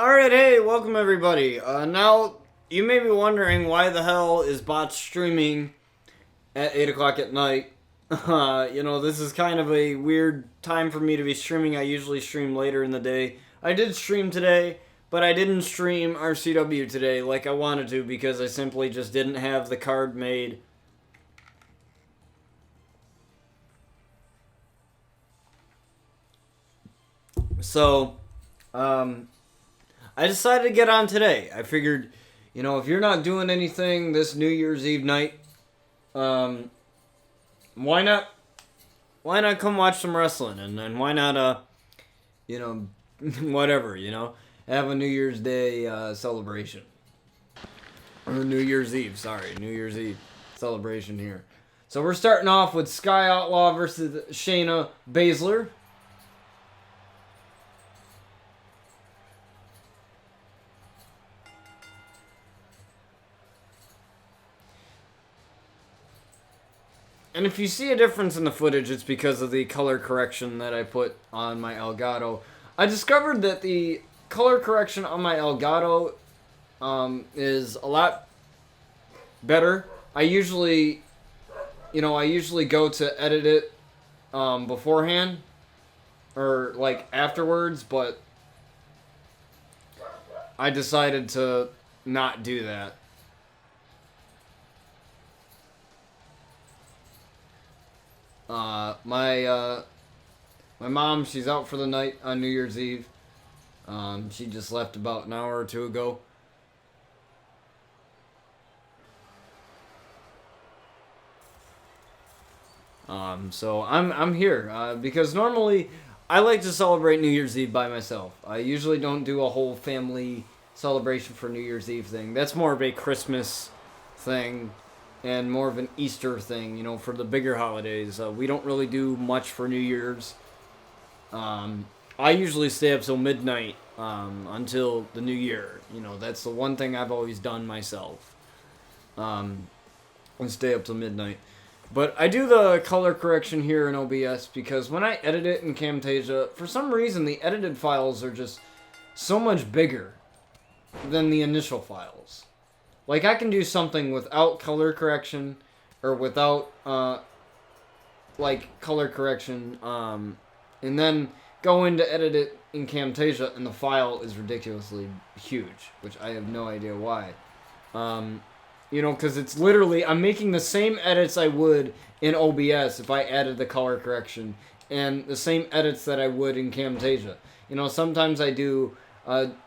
Alright, hey, welcome everybody. Now, you may be wondering why the hell is bot streaming at 8 o'clock at night. This is kind of a weird time for me to be streaming. I usually stream later in the day. I did stream today, but I didn't stream RCW today like I wanted to because I simply just didn't have the card made. So, I decided to get on today. I figured, if you're not doing anything this New Year's Eve night, why not come watch some wrestling? And why not, whatever, have a New Year's Day celebration. Or New Year's Eve, sorry. New Year's Eve celebration here. So we're starting off with Sky Outlaw versus Shayna Baszler. And if you see a difference in the footage, it's because of the color correction that I put on my Elgato. I discovered that the color correction on my Elgato is a lot better. I usually go to edit it beforehand or like afterwards, but I decided to not do that. My mom, she's out for the night on New Year's Eve. She just left about an hour or two ago. So I'm here because normally I like to celebrate New Year's Eve by myself. I usually don't do a whole family celebration for New Year's Eve thing. That's more of a Christmas thing. And more of an Easter thing, for the bigger holidays. We don't really do much for New Year's. I usually stay up till midnight until the New Year. That's the one thing I've always done myself. And stay up till midnight. But I do the color correction here in OBS because when I edit it in Camtasia, for some reason the edited files are just so much bigger than the initial files. Like, I can do something without color correction, or without, color correction, and then go in to edit it in Camtasia, and the file is ridiculously huge, which I have no idea why. Because it's literally, I'm making the same edits I would in OBS if I added the color correction, and the same edits that I would in Camtasia. Sometimes I do,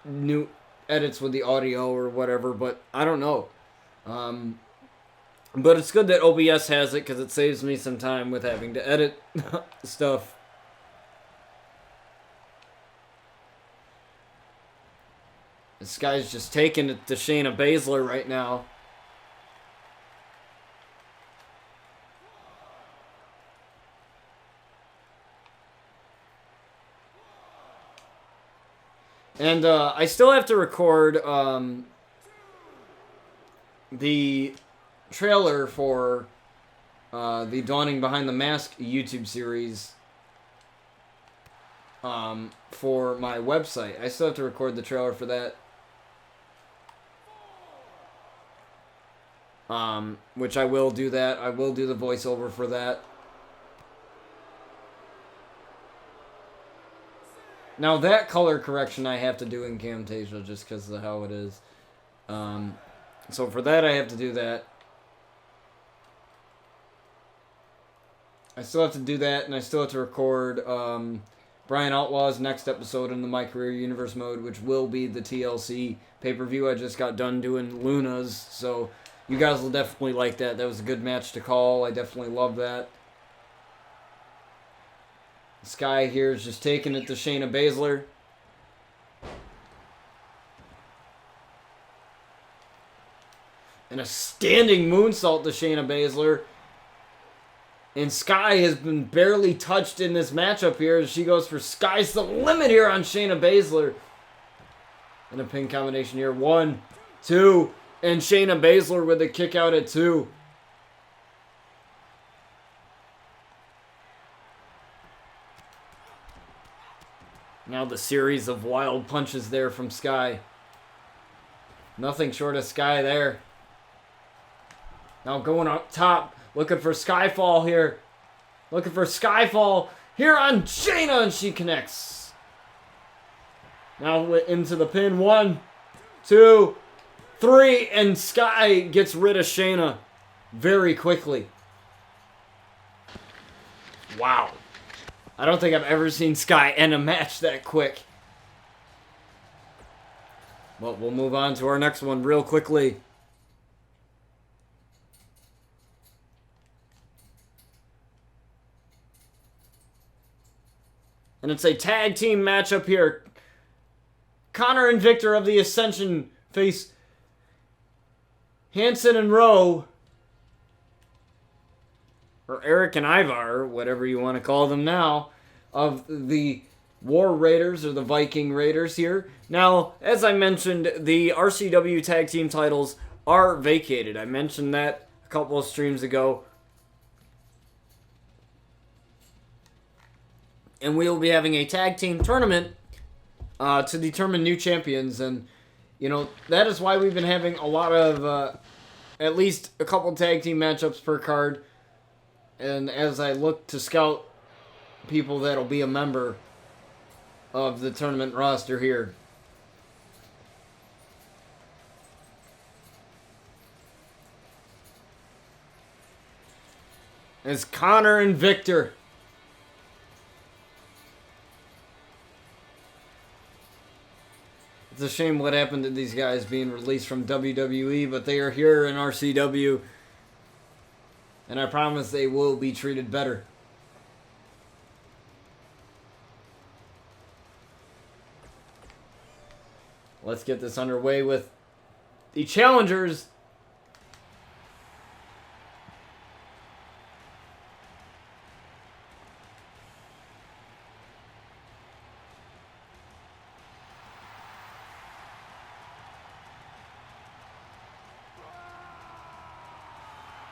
new edits with the audio or whatever, but I don't know. But it's good that OBS has it because it saves me some time with having to edit stuff. This guy's just taking it to Shayna Baszler right now. And I still have to record the trailer for the Dawning Behind the Mask YouTube series for my website. I still have to record the trailer for that. Which I will do that. I will do the voiceover for that. Now that color correction I have to do in Camtasia just because of how it is. So for that I have to do that. I still have to do that, and I still have to record Brian Outlaw's next episode in the My Career Universe mode, which will be the TLC pay-per-view. I just got done doing Luna's, so you guys will definitely like that. That was a good match to call. I definitely love that. Sky here is just taking it to Shayna Baszler. And a standing moonsault to Shayna Baszler. And Sky has been barely touched in this matchup here as she goes for Sky's the limit here on Shayna Baszler. And a pin combination here. 1, 2, and Shayna Baszler with a kick out at 2. Now Now the series of wild punches there from Sky. Nothing short of Sky there. Now going up top. Looking for Skyfall here. Looking for Skyfall here on Shayna, and she connects. Now into the pin. 1, 2, 3, and Sky gets rid of Shayna very quickly. Wow. I don't think I've ever seen Sky end a match that quick. But we'll move on to our next one real quickly. And it's a tag team matchup here. Connor and Victor of the Ascension face Hanson and Rowe. Or Eric and Ivar, whatever you want to call them now, of the War Raiders or the Viking Raiders here. Now, as I mentioned, the RCW tag team titles are vacated. I mentioned that a couple of streams ago. And we will be having a tag team tournament to determine new champions. And, you know, that is why we've been having a lot of, at least a couple tag team matchups per card. And as I look to scout people that'll be a member of the tournament roster here. It's Connor and Victor. It's a shame what happened to these guys being released from WWE, but they are here in RCW. And I promise they will be treated better. Let's get this underway with the challengers.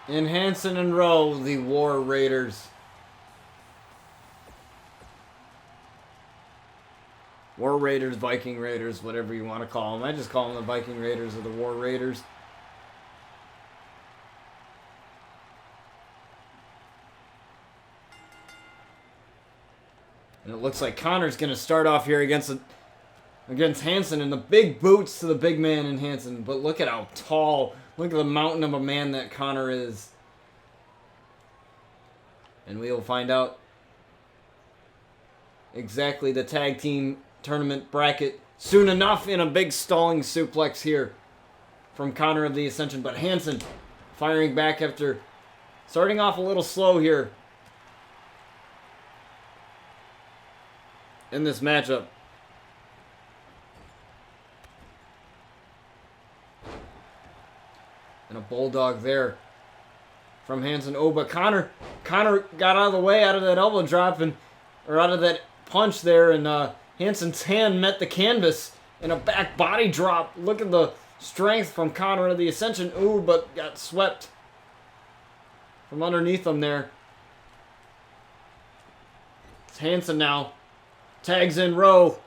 In Hanson and Rowe, the War Raiders. War Raiders, Viking Raiders, whatever you want to call them. I just call them the Viking Raiders or the War Raiders. And it looks like Connor's going to start off here against Hanson, and the big boots to the big man in Hanson. But look at how tall, look at the mountain of a man that Connor is. And we will find out exactly the tag team tournament bracket soon enough in a big stalling suplex here from Connor of the Ascension. But Hanson firing back after starting off a little slow here in this matchup. And a bulldog there from Hanson. Oh, but Connor got out of the way, out of that elbow drop, or out of that punch there, and Hanson's hand met the canvas in a back body drop. Look at the strength from Connor of the Ascension. Ooh, but got swept from underneath him there. It's Hanson now. Tags in Rowe.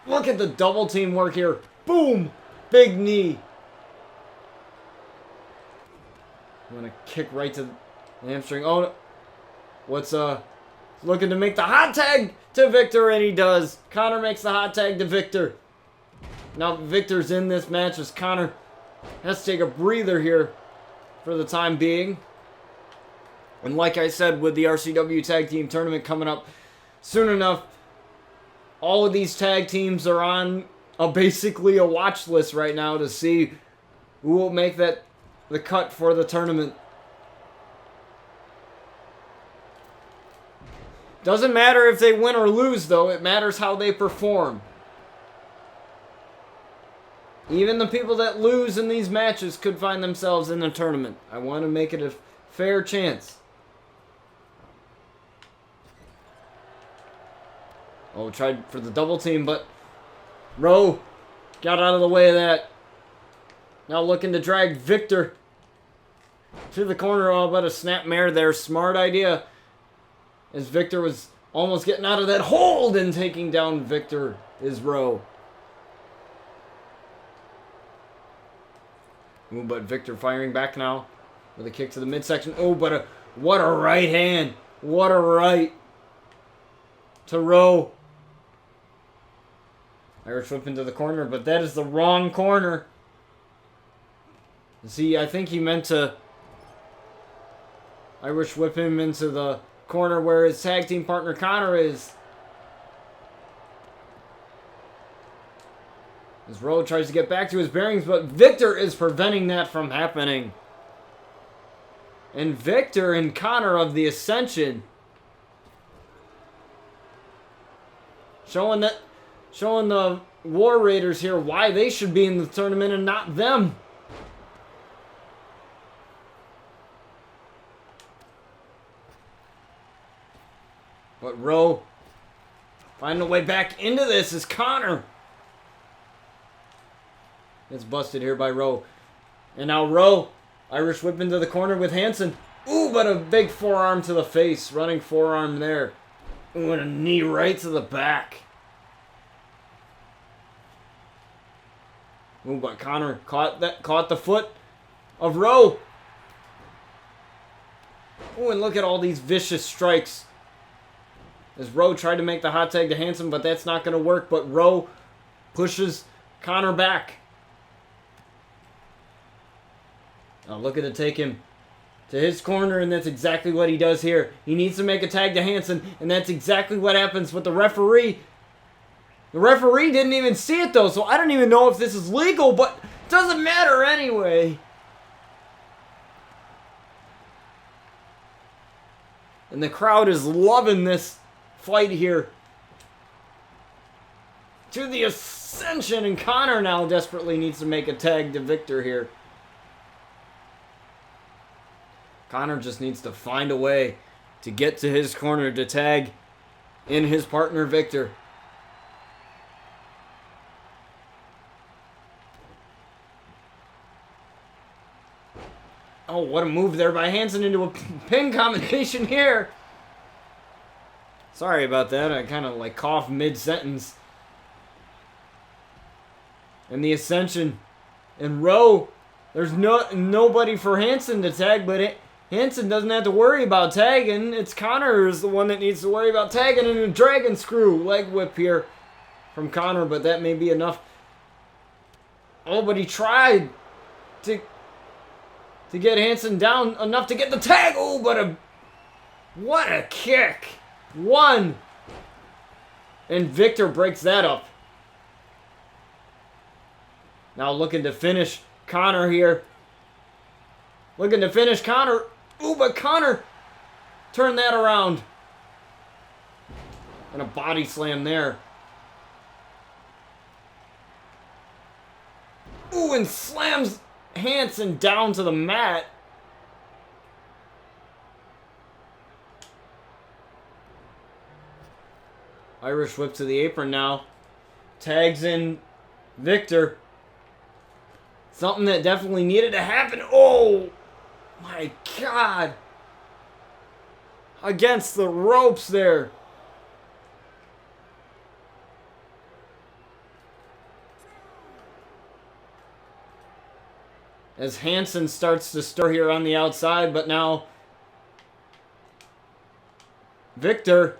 Look at the double team work here. Boom! Big knee. I'm going to kick right to the hamstring. Oh, no. What's looking to make the hot tag to Victor, and he does. Connor makes the hot tag to Victor. Now Victor's in this match as Connor has to take a breather here for the time being. And like I said, with the RCW Tag Team Tournament coming up soon enough, all of these tag teams are on basically a watch list right now to see who will make the cut for the tournament. Doesn't matter if they win or lose, though. It matters how they perform. Even the people that lose in these matches could find themselves in the tournament. I want to make it a fair chance. Oh, tried for the double team, but Rowe got out of the way of that. Now looking to drag Victor to the corner. Oh, but a snap mare there. Smart idea. As Victor was almost getting out of that hold and taking down Victor is Rowe. Ooh, but Victor firing back now with a kick to the midsection. Oh, but what a right hand. What a right to Rowe. Irish whip into the corner, but that is the wrong corner. See, I think he meant to Irish whip him into the corner where his tag team partner Connor is. As Rowe tries to get back to his bearings, but Victor is preventing that from happening. And Victor and Connor of the Ascension showing the War Raiders here why they should be in the tournament and not them. But Rowe finding a way back into this is Connor. It's busted here by Rowe. And now Rowe, Irish whip into the corner with Hansen. Ooh, but a big forearm to the face. Running forearm there. Ooh, and a knee right to the back. Ooh, but Connor caught the foot of Rowe. Ooh, and look at all these vicious strikes. As Rowe tried to make the hot tag to Hansen, but that's not going to work. But Rowe pushes Connor back. Now looking to take him to his corner, and that's exactly what he does here. He needs to make a tag to Hansen, and that's exactly what happens with the referee. The referee didn't even see it, though, so I don't even know if this is legal, but it doesn't matter anyway. And the crowd is loving this fight here. To the Ascension, and Connor now desperately needs to make a tag to Victor here. Connor just needs to find a way to get to his corner to tag in his partner Victor. Oh, what a move there by Hansen into a pin combination here. Sorry about that. I kind of like coughed mid-sentence. And the Ascension and Rowe. There's nobody for Hansen to tag, but Hansen doesn't have to worry about tagging. It's Connor who's the one that needs to worry about tagging, and a dragon screw leg whip here from Connor, but that may be enough. Oh, but he tried to get Hansen down enough to get the tag. Oh, but what a kick. One. And Victor breaks that up. Now looking to finish Connor here. Looking to finish Connor. Ooh, but Connor turned that around. And a body slam there. Ooh, and slams Hansen down to the mat. Irish whip to the apron now. Tags in Victor. Something that definitely needed to happen. Oh, my God. Against the ropes there. As Hansen starts to stir here on the outside, but now Victor.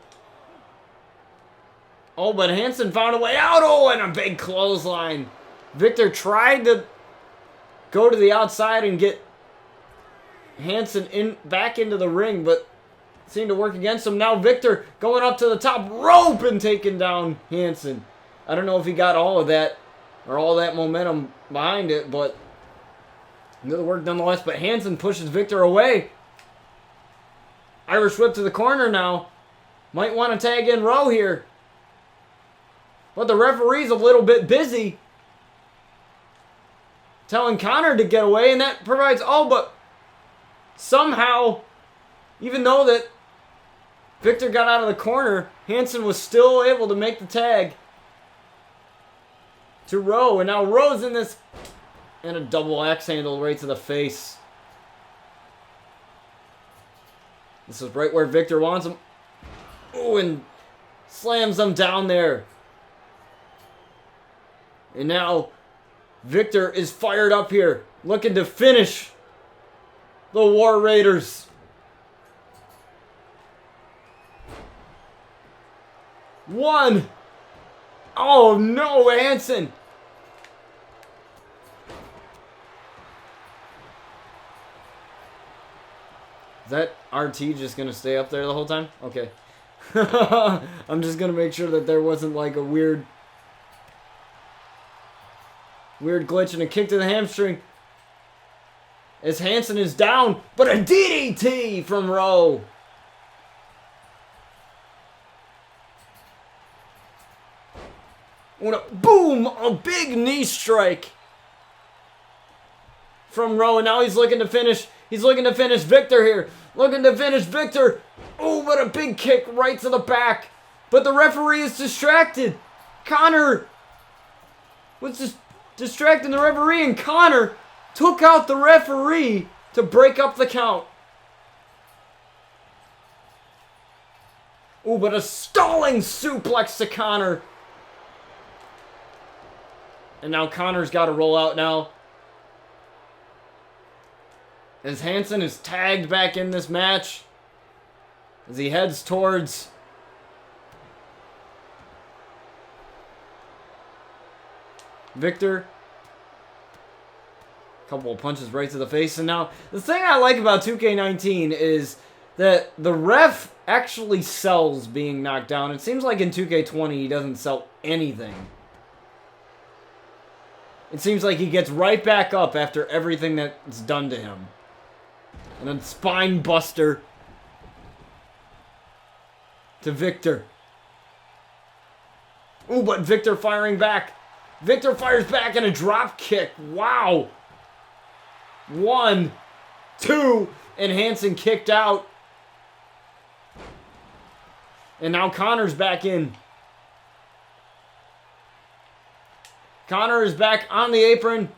Oh, but Hansen found a way out. Oh, and a big clothesline. Victor tried to go to the outside and get Hansen back into the ring, but seemed to work against him. Now Victor going up to the top rope and taking down Hansen. I don't know if he got all of that or all that momentum behind it, but good work nonetheless. But Hansen pushes Victor away. Irish whip to the corner now. Might want to tag in Rowe here. But the referee's a little bit busy telling Connor to get away, and that provides, oh, but somehow, even though that Victor got out of the corner, Hansen was still able to make the tag to Rowe, and now Rowe's in this, and a double axe handle right to the face. This is right where Victor wants him. Oh, and slams them down there. And now Victor is fired up here, looking to finish the War Raiders. One. Oh no, Hansen. Is that RT just going to stay up there the whole time? Okay. I'm just going to make sure that there wasn't like a weird glitch and a kick to the hamstring. As Hansen is down, but a DDT from Rowe. Boom! A big knee strike from Rowe. And now he's looking to finish. He's looking to finish Victor here. Looking to finish Victor. Oh, but a big kick right to the back. But the referee is distracted. Connor was just distracting the referee, and Connor took out the referee to break up the count. Oh, but a stalling suplex to Connor. And now Connor's got to roll out now. As Hansen is tagged back in this match. As he heads towards Victor. Couple of punches right to the face. And now, the thing I like about 2K19 is that the ref actually sells being knocked down. It seems like in 2K20 he doesn't sell anything. It seems like he gets right back up after everything that's done to him. And then spine buster to Victor. Ooh, but Victor firing back. Victor fires back in a drop kick. Wow. 1, 2, and Hansen kicked out. And now Connor's back in. Connor is back on the apron.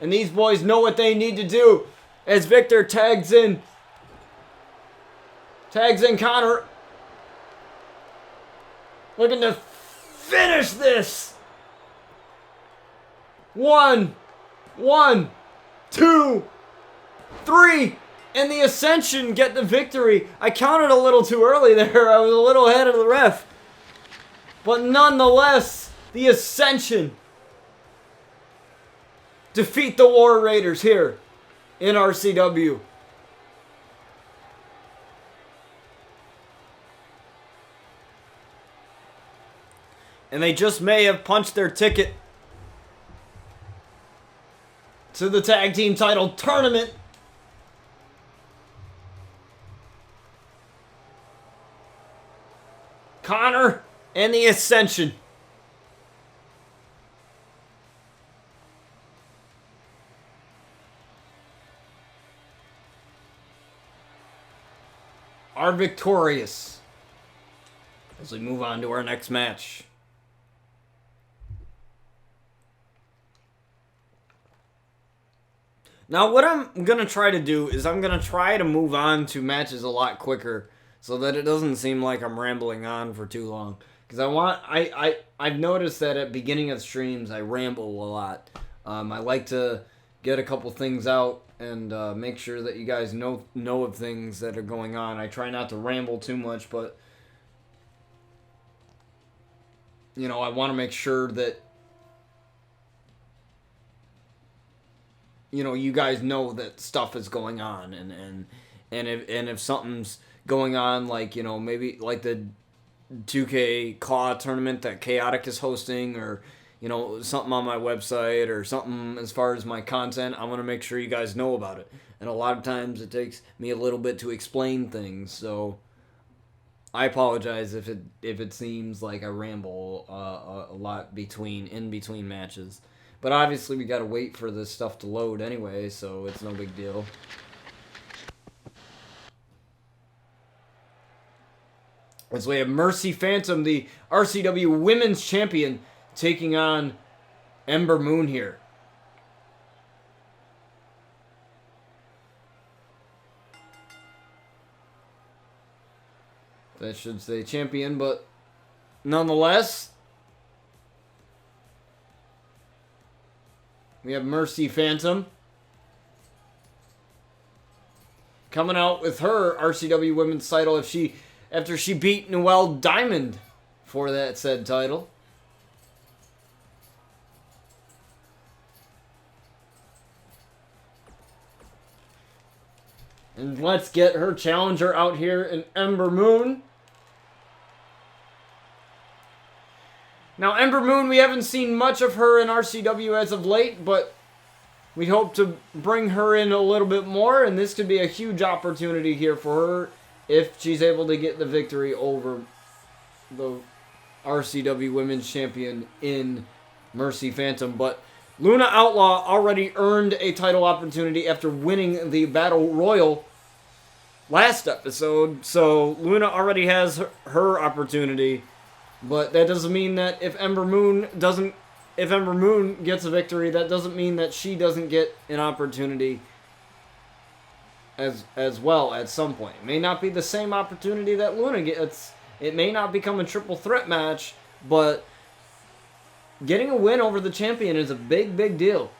And these boys know what they need to do. As Victor tags in. Tags in Connor. Looking to finish this. 1, 2, 3. And the Ascension get the victory. I counted a little too early there. I was a little ahead of the ref. But nonetheless, the Ascension defeat the War Raiders here in RCW. And they just may have punched their ticket to the tag team title tournament. Connor and the Ascension. Are victorious as we move on to our next match. Now, what I'm going to try to do is I'm going to try to move on to matches a lot quicker so that it doesn't seem like I'm rambling on for too long. Because I've noticed that at beginning of streams, I ramble a lot. I like to get a couple things out and make sure that you guys know of things that are going on. I try not to ramble too much, but you know, I want to make sure that you know, you guys know that stuff is going on, and if something's going on, like, you know, maybe like the 2K Claw tournament that Chaotic is hosting, or you know, something on my website, or something as far as my content, I want to make sure you guys know about it. And a lot of times it takes me a little bit to explain things, so I apologize if it seems like I ramble a lot in between matches. But obviously we gotta wait for this stuff to load anyway, so it's no big deal. As we have Mercy Phantom, the RCW Women's Champion, taking on Ember Moon here. That should say champion, but nonetheless, we have Mercy Phantom coming out with her RCW Women's title after she beat Noelle Diamond for that said title. And let's get her challenger out here in Ember Moon. Now, Ember Moon, we haven't seen much of her in RCW as of late, but we hope to bring her in a little bit more, and this could be a huge opportunity here for her if she's able to get the victory over the RCW Women's Champion in Mercy Phantom. But Luna Outlaw already earned a title opportunity after winning the Battle Royal last episode, so Luna already has her opportunity. But that doesn't mean that if Ember Moon gets a victory, that doesn't mean that she doesn't get an opportunity as well at some point. It may not be the same opportunity that Luna gets. It may not become a triple threat match, but getting a win over the champion is a big, big deal.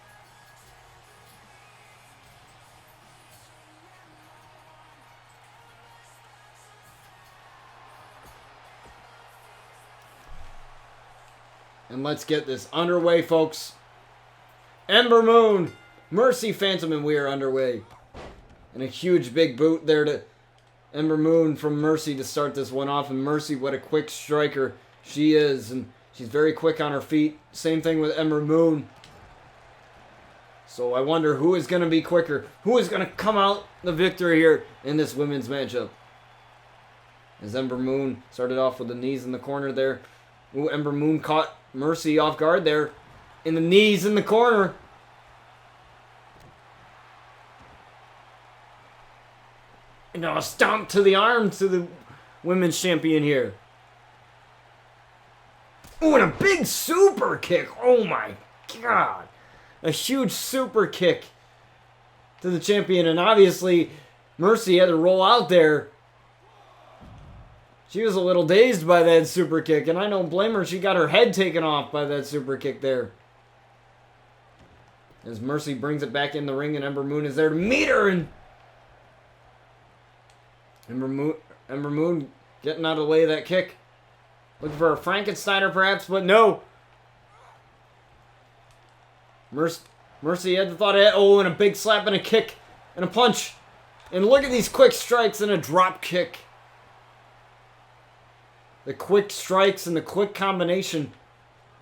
And let's get this underway, folks. Ember Moon, Mercy Phantom, and we are underway. And a huge big boot there to Ember Moon from Mercy to start this one off. And Mercy, what a quick striker she is. And she's very quick on her feet. Same thing with Ember Moon. So I wonder who is going to be quicker. Who is going to come out the victor here in this women's matchup. As Ember Moon started off with the knees in the corner there. Ooh, Ember Moon caught Mercy off guard there. In the knees in the corner. And now a stomp to the arm to the women's champion here. Ooh, and a big super kick. Oh my God. A huge super kick to the champion. And obviously, Mercy had to roll out there. She was a little dazed by that super kick, and I don't blame her. She got her head taken off by that super kick there. As Mercy brings it back in the ring, and Ember Moon is there to meet her, and Ember Moon getting out of the way of that kick. Looking for a Frankensteiner perhaps, but no. Mercy had the thought of, oh, and a big slap and a kick and a punch. And look at these quick strikes and a drop kick. The quick strikes and the quick combination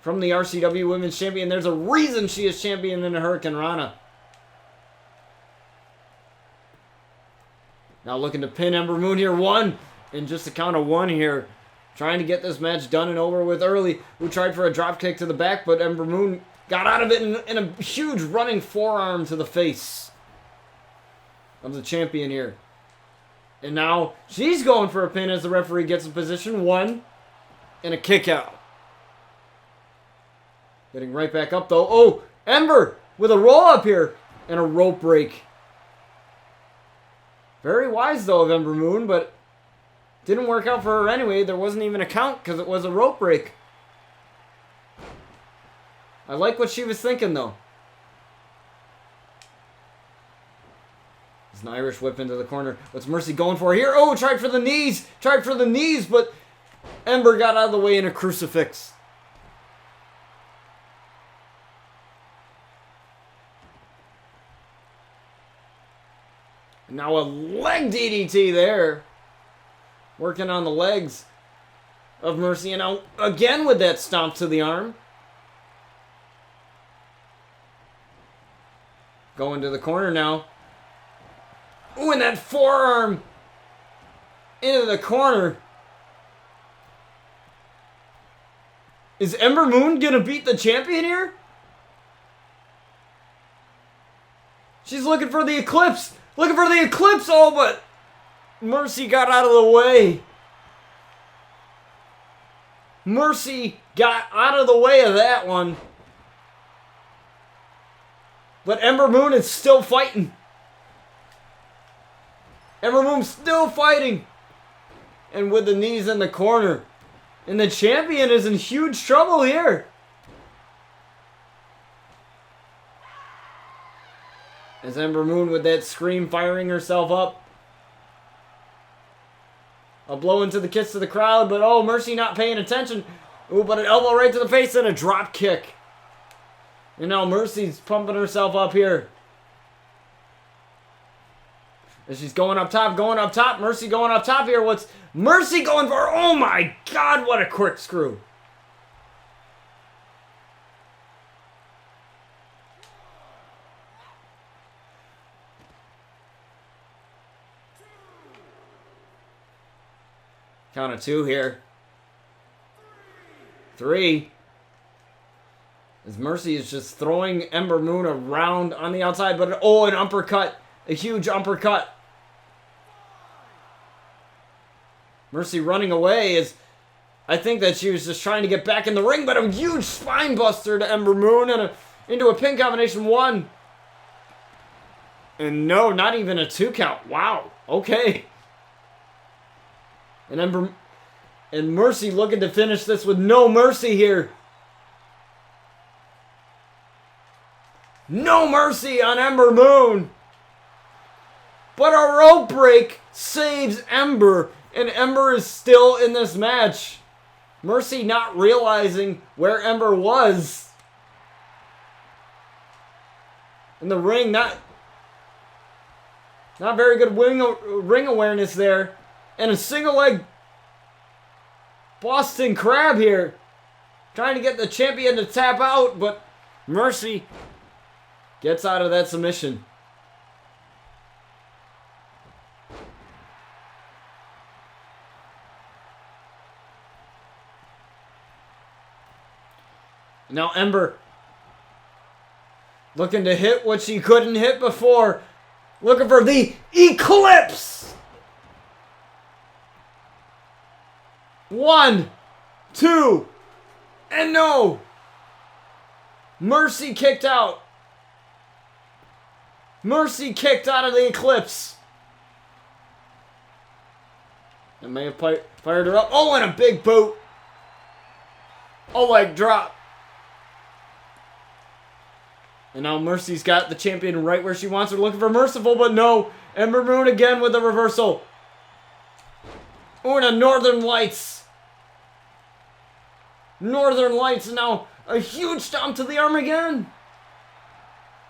from the RCW Women's Champion. There's a reason she is champion in the Hurricane Rana. Now looking to pin Ember Moon here. One. And just a count of one here. Trying to get this match done and over with early. Who tried for a drop kick to the back, but Ember Moon got out of it in a huge running forearm to the face of the champion here. And now she's going for a pin as the referee gets in position. One. And a kick out. Getting right back up though. Oh, Ember with a roll up here. And a rope break. Very wise though of Ember Moon, but didn't work out for her anyway. There wasn't even a count because it was a rope break. I like what she was thinking though. An Irish whip into the corner. What's Mercy going for here? Oh, tried for the knees. Tried for the knees, but Ember got out of the way in a crucifix. And now a leg DDT there. Working on the legs of Mercy. And now again with that stomp to the arm. Going to the corner now. Ooh, and that forearm into the corner. Is Ember Moon going to beat the champion here? She's looking for the Eclipse. Looking for the Eclipse. Oh, but Mercy got out of the way. Mercy got out of the way of that one. But Ember Moon is still fighting. Ember Moon still fighting. and with the knees in the corner. And the champion is in huge trouble here. As Ember Moon with that scream firing herself up. A blow into the kits to the crowd, but oh, Mercy not paying attention. Ooh, but an elbow right to the face and a drop kick. And now Mercy's pumping herself up here. And she's going up top, going up top. Mercy going up top here. What's Mercy going for? Oh my God, what a corkscrew. Count of 2 here. 3. As Mercy is just throwing Ember Moon around on the outside, but oh, an uppercut. A huge uppercut. Mercy running away is, I think that she was just trying to get back in the ring, but a huge spine buster to Ember Moon and into a pin combination 1. And no, not even a 2 count. Wow. Okay. And Mercy looking to finish this with no mercy here. No mercy on Ember Moon. But a rope break saves Ember. And Ember is still in this match. Mercy not realizing where Ember was. In the ring, not very good ring awareness there. And a single leg Boston Crab here. Trying to get the champion to tap out, but Mercy gets out of that submission. Now Ember looking to hit what she couldn't hit before. Looking for the Eclipse. 1, 2, and no. Mercy kicked out. Mercy kicked out of the Eclipse. It may have fired her up. Oh, and a big boot. Oh, leg drop. And now Mercy's got the champion right where she wants her, looking for Merciful, but no. Ember Moon again with a reversal. Oh, and a Northern Lights. Northern Lights, and now a huge stomp to the arm again.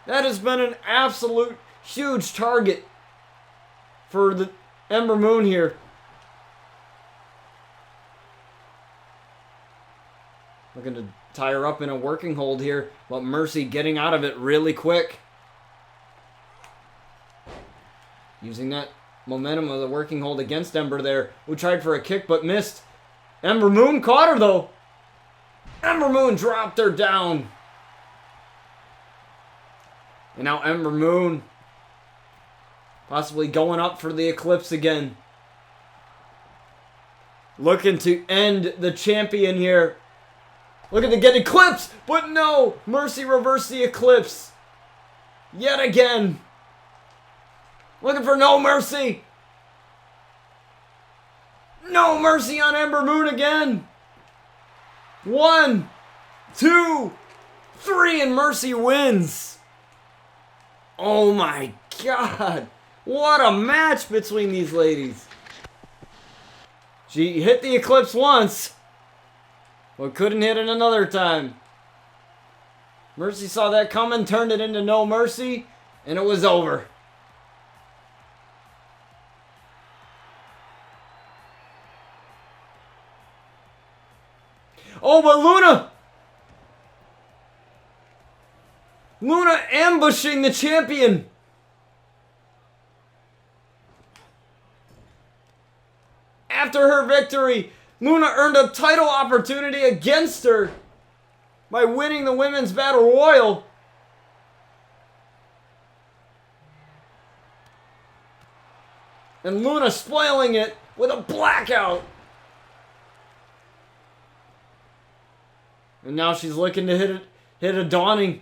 That has been an absolute huge target for the Ember Moon here. Looking to tie her up in a working hold here, but Mercy getting out of it really quick. Using that momentum of the working hold against Ember there, who tried for a kick but missed. Ember Moon caught her though. Ember Moon dropped her down. And now Ember Moon possibly going up for the Eclipse again. Looking to end the champion here. Looking to get Eclipse, but no! Mercy reversed the Eclipse. Yet again. Looking for no mercy. No mercy on Ember Moon again. 1, 2, 3, and Mercy wins. Oh my God. What a match between these ladies. She hit the Eclipse once, but couldn't hit it another time. Mercy saw that coming, turned it into no mercy, and it was over. Oh, but Luna ambushing the champion. After her victory, Luna earned a title opportunity against her by winning the Women's Battle Royal. And Luna spoiling it with a blackout. And now she's looking to hit a dawning.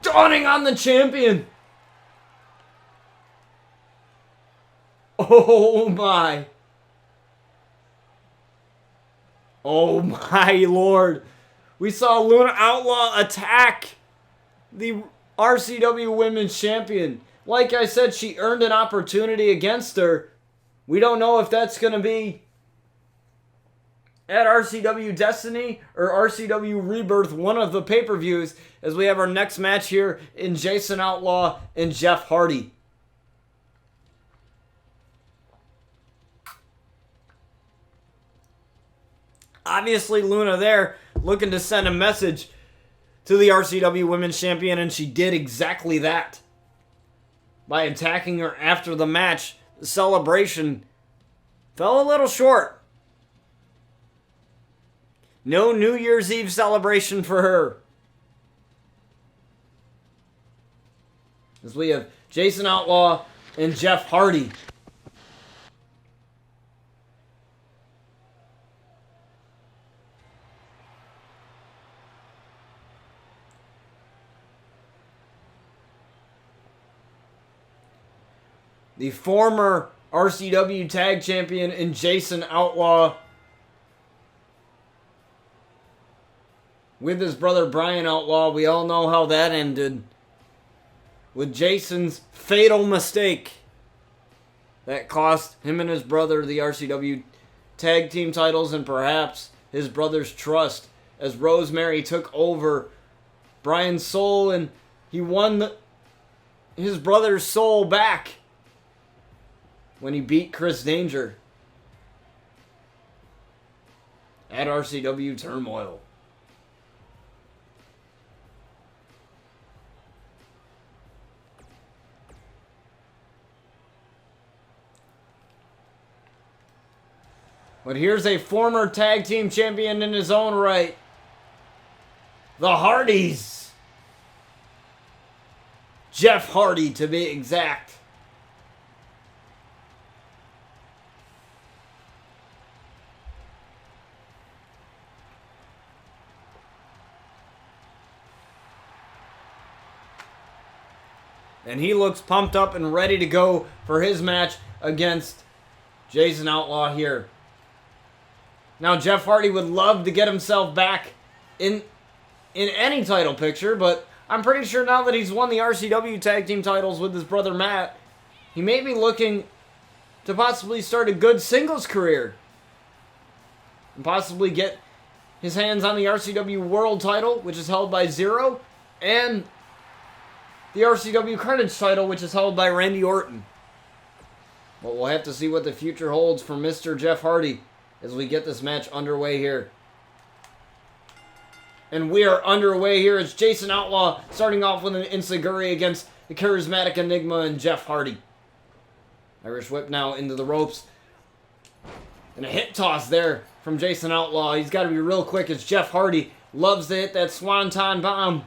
Dawning on the champion. Oh my. Oh my lord. We saw Luna Outlaw attack the RCW Women's Champion. Like I said, she earned an opportunity against her. We don't know if that's going to be at RCW Destiny or RCW Rebirth, one of the pay-per-views, as we have our next match here in Jason Outlaw and Jeff Hardy. Obviously, Luna there looking to send a message to the RCW Women's Champion, and she did exactly that. By attacking her after the match, the celebration fell a little short. No New Year's Eve celebration for her. As we have Jason Outlaw and Jeff Hardy. The former RCW Tag Champion and Jason Outlaw with his brother Brian Outlaw. We all know how that ended with Jason's fatal mistake that cost him and his brother the RCW Tag Team titles and perhaps his brother's trust, as Rosemary took over Brian's soul and he won his brother's soul back when he beat Chris Danger at RCW Turmoil. But here's a former tag team champion in his own right. The Hardys. Jeff Hardy, to be exact. And he looks pumped up and ready to go for his match against Jason Outlaw here. Now, Jeff Hardy would love to get himself back in any title picture, but I'm pretty sure now that he's won the RCW Tag Team titles with his brother Matt, he may be looking to possibly start a good singles career. And possibly get his hands on the RCW World title, which is held by Zero, and the RCW Carnage title, which is held by Randy Orton. But we'll have to see what the future holds for Mr. Jeff Hardy as we get this match underway here. And we are underway here. It's Jason Outlaw starting off with an Enziguri against the charismatic Enigma and Jeff Hardy. Irish whip now into the ropes. And a hip toss there from Jason Outlaw. He's got to be real quick as Jeff Hardy loves to hit that Swanton Bomb.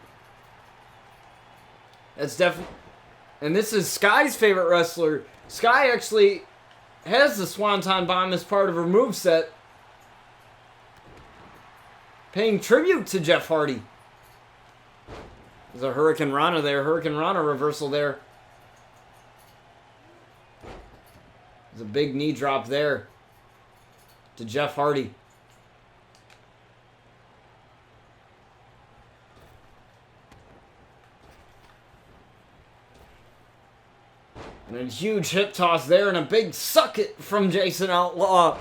That's definitely... And this is Sky's favorite wrestler. Sky actually has the Swanton Bomb as part of her moveset, paying tribute to Jeff Hardy. There's a Hurricane Rana there. Hurricane Rana reversal there. There's a big knee drop there to Jeff Hardy. And a huge hip toss there and a big suck it from Jason Outlaw.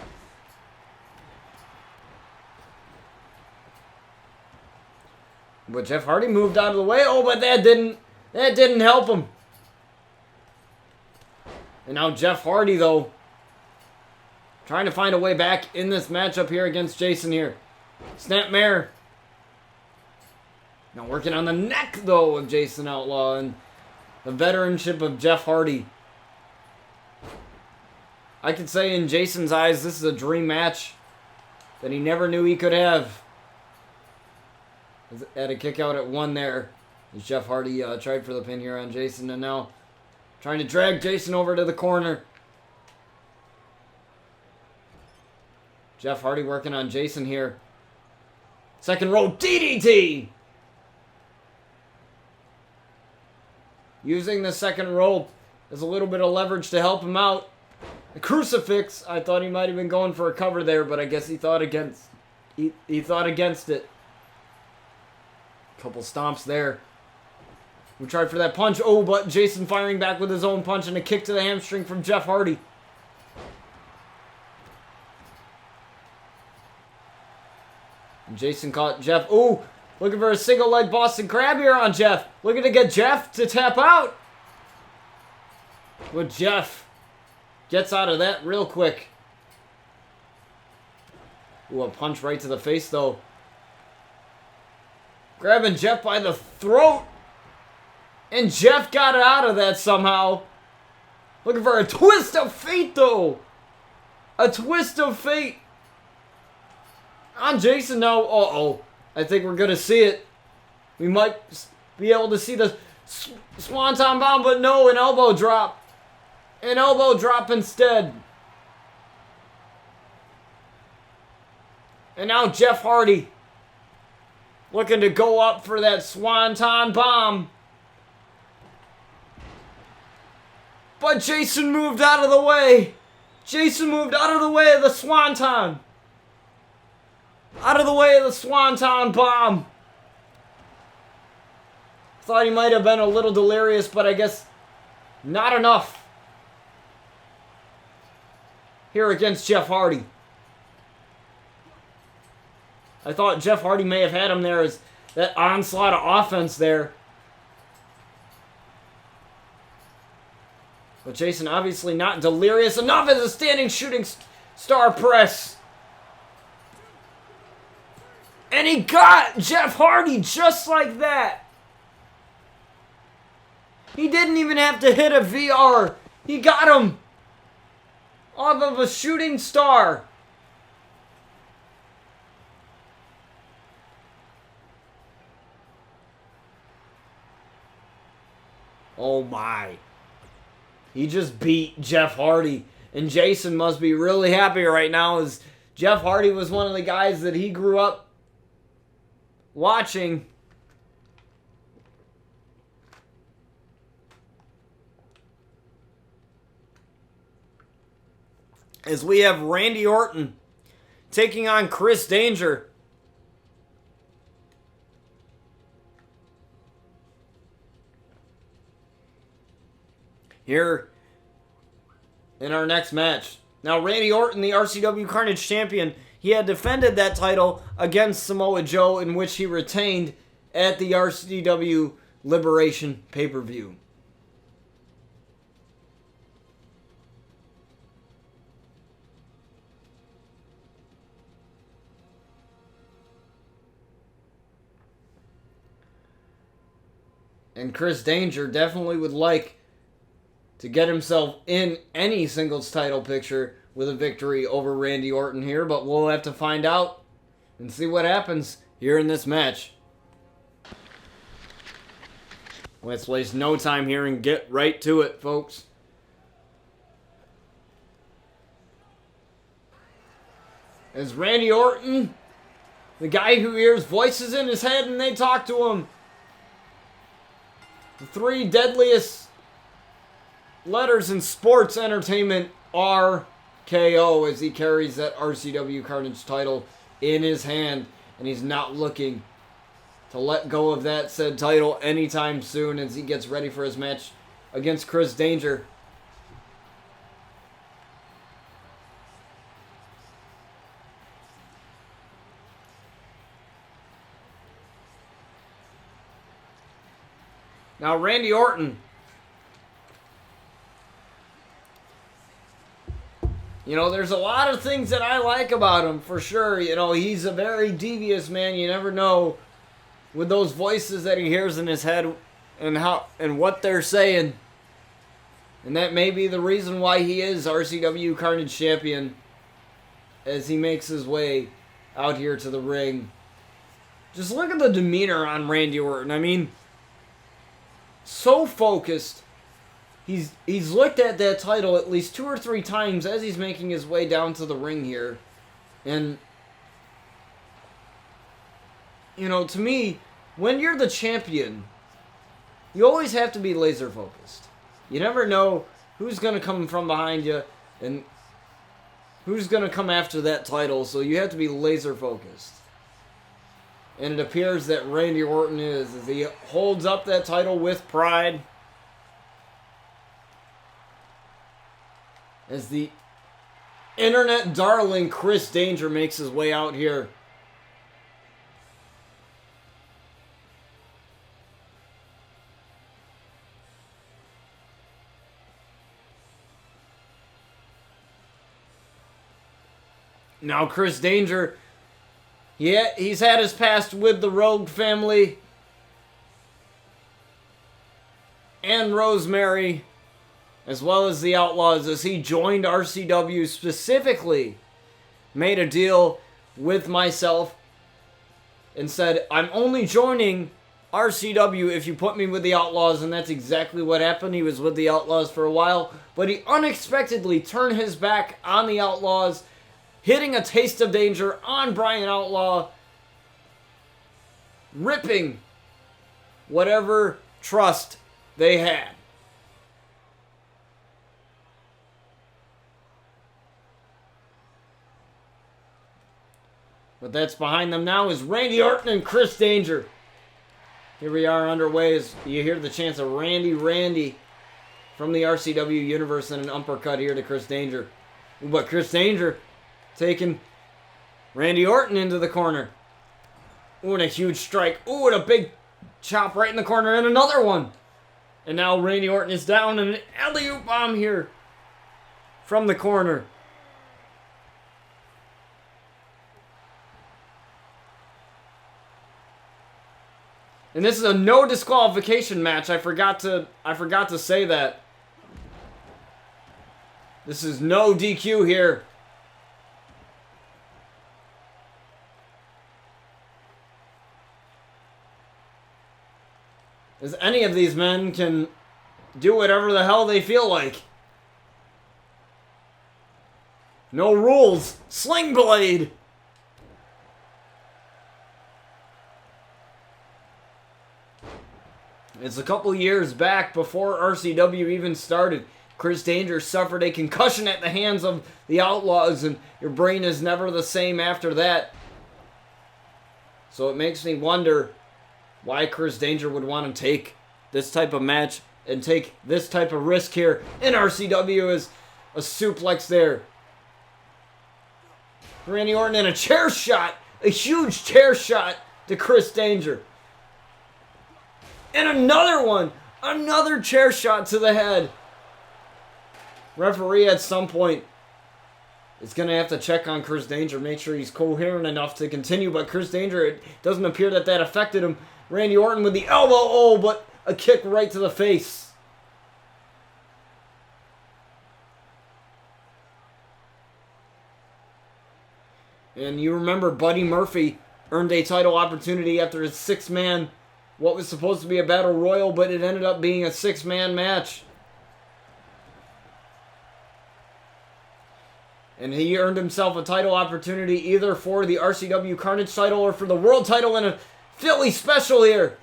But Jeff Hardy moved out of the way. Oh, but that didn't help him. And now Jeff Hardy, though, trying to find a way back in this matchup here against Jason here. Snapmare. Now working on the neck, though, of Jason Outlaw and the veteranship of Jeff Hardy. I could say in Jason's eyes, this is a dream match that he never knew he could have. Had a kick out at one there. As Jeff Hardy tried for the pin here on Jason, and now trying to drag Jason over to the corner. Jeff Hardy working on Jason here. Second row DDT! Using the second rope as a little bit of leverage to help him out. A crucifix. I thought he might have been going for a cover there, but I guess he thought against. He thought against it. Couple stomps there. We tried for that punch. Oh, but Jason firing back with his own punch and a kick to the hamstring from Jeff Hardy. And Jason caught Jeff. Ooh, looking for a single leg Boston Crab here on Jeff. Looking to get Jeff to tap out. But Jeff gets out of that real quick. Ooh, a punch right to the face though. Grabbing Jeff by the throat. And Jeff got out of that somehow. Looking for a twist of fate though. A twist of fate. On Jason now. Uh-oh. I think we're going to see it. We might be able to see the Swanton Bomb, but no, an elbow drop. An elbow drop instead. And now Jeff Hardy looking to go up for that Swanton Bomb. But Jason moved out of the way. Jason moved out of the way of the Swanton. Out of the way of the Swanton Bomb. Thought he might have been a little delirious, but I guess not enough. Here against Jeff Hardy. I thought Jeff Hardy may have had him there as that onslaught of offense there. But Jason obviously not delirious enough as a standing shooting star press. And he got Jeff Hardy just like that. He didn't even have to hit a VR. He got him off of a shooting star. Oh my. He just beat Jeff Hardy. And Jason must be really happy right now as Jeff Hardy was one of the guys that he grew up watching. As we have Randy Orton taking on Chris Danger. Here in our next match. Now, Randy Orton, the RCW Carnage champion, he had defended that title against Samoa Joe, in which he retained at the RCW Liberation pay-per-view. And Chris Danger definitely would like to get himself in any singles title picture with a victory over Randy Orton here, but we'll have to find out and see what happens here in this match. Let's waste no time here and get right to it, folks. As Randy Orton, the guy who hears voices in his head and they talk to him. The three deadliest letters in sports entertainment, RKO, as he carries that RCW Carnage title in his hand, and he's not looking to let go of that said title anytime soon as he gets ready for his match against Chris Danger. Now, Randy Orton, you know, there's a lot of things that I like about him, for sure. You know, he's a very devious man. You never know with those voices that he hears in his head and how and what they're saying. And that may be the reason why he is RCW Carnage champion as he makes his way out here to the ring. Just look at the demeanor on Randy Orton. I mean, so focused. He's looked at that title at least 2 or 3 times as he's making his way down to the ring here. And, you know, to me, when you're the champion, you always have to be laser focused. You never know who's going to come from behind you, And who's going to come after that title? So you have to be laser focused. And it appears that Randy Orton is, as he holds up that title with pride. As the internet darling Chris Danger makes his way out here. Now Chris Danger, he's had his past with the Rogue family and Rosemary, as well as the Outlaws, as he joined RCW, specifically made a deal with myself and said, I'm only joining RCW if you put me with the Outlaws, and that's exactly what happened. He was with the Outlaws for a while, but he unexpectedly turned his back on the Outlaws, hitting a taste of danger on Brian Outlaw, ripping whatever trust they had. But that's behind them now is Randy Orton and Chris Danger. Here we are underway as you hear the chants of Randy from the RCW universe and an uppercut here to Chris Danger. But Chris Danger taking Randy Orton into the corner. Ooh, and a huge strike. Ooh, and a big chop right in the corner, and another one. And now Randy Orton is down, and an alley-oop bomb here from the corner. And this is a no disqualification match. I forgot to say that. This is no DQ here. As any of these men can do whatever the hell they feel like. No rules. Sling blade. It's a couple years back before RCW even started. Chris Danger suffered a concussion at the hands of the Outlaws, and your brain is never the same after that. So it makes me wonder why Chris Danger would want to take this type of match and take this type of risk here in RCW as a suplex there. Randy Orton in a chair shot, a huge chair shot to Chris Danger. And another one, another chair shot to the head. Referee at some point is going to have to check on Chris Danger, make sure he's coherent enough to continue. But Chris Danger, it doesn't appear that affected him. Randy Orton with the elbow, oh, but a kick right to the face. And you remember Buddy Murphy earned a title opportunity after his six-man, what was supposed to be a battle royal, but it ended up being a six-man match. And he earned himself a title opportunity either for the RCW Carnage title or for the world title in a Philly special here.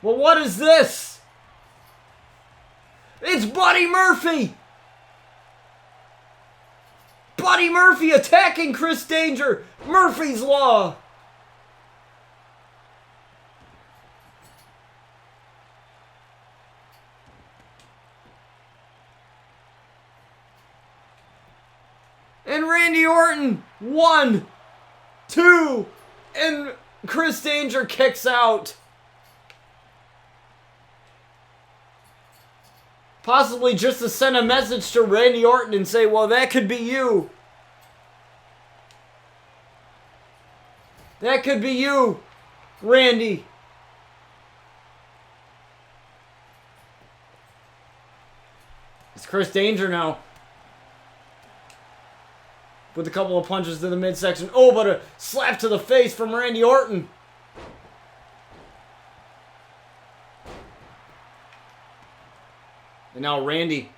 Well, what is this? It's Buddy Murphy! Buddy Murphy attacking Chris Danger! Murphy's Law! And Randy Orton, 1, 2, and Chris Danger kicks out. Possibly just to send a message to Randy Orton and say, well, that could be you. That could be you, Randy. It's Chris Danger now. With a couple of punches to the midsection. Oh, but a slap to the face from Randy Orton. And now Randy.